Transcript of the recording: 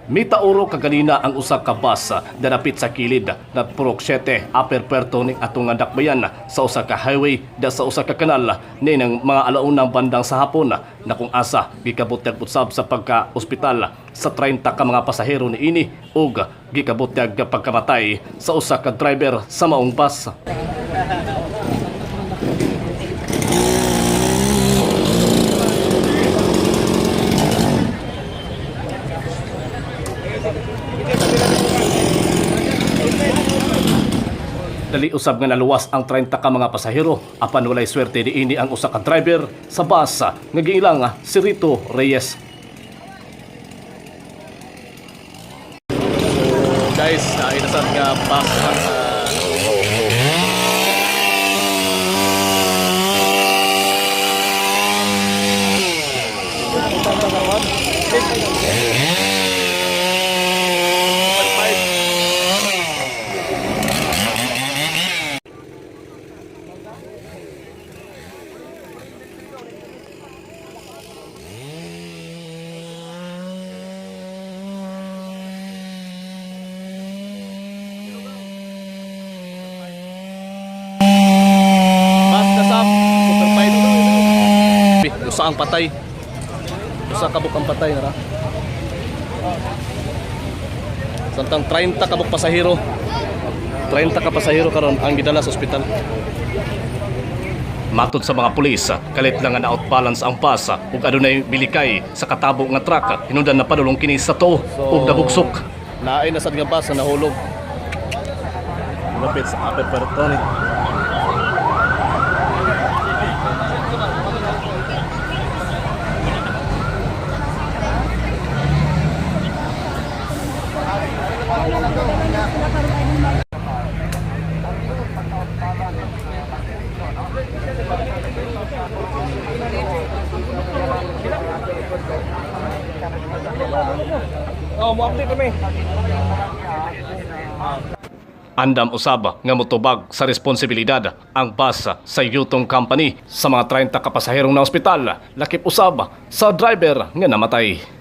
Mitauro kaganina ang usa ka bus danapit sa kilid na purok 7 upper puerto ning atong dakbayan sa usa ka highway da sa usa ka kanal ni ng mga alaunang bandang sa hapon na kung asa gikabutyag usab sa pagka-ospital sa 30 ka mga pasahero ni ini ug gikabutyag pagkamatay sa usa ka driver sa maong bus. Dali usab nga naluwas ang 30 ka mga pasahero apan walay swerte diini ang usa ka driver sa bus nga giilang si Rito Reyes. So guys, inasad nga bus ang usa ang patay. Usa ka bukang patay nara. Samtang 30 ka buk pasahero. 30 ka pasahero karon ang gidala sa ospital. Matod sa mga pulis, kalit lang nga na-outbalance ang bus ug adunay bilikay sa katabo nga truck. Hinungdan na padulong kini sa to ug nabugsok. Naay na sad nga bus na nahulog. Lapit sa upper puerto ni. Oh, mo update kami. Andam usab nga motubag sa responsibilidad ang bus sa yutong company sa mga 30 ka pasaherong na ospital, lakip usab sa driver nga namatay.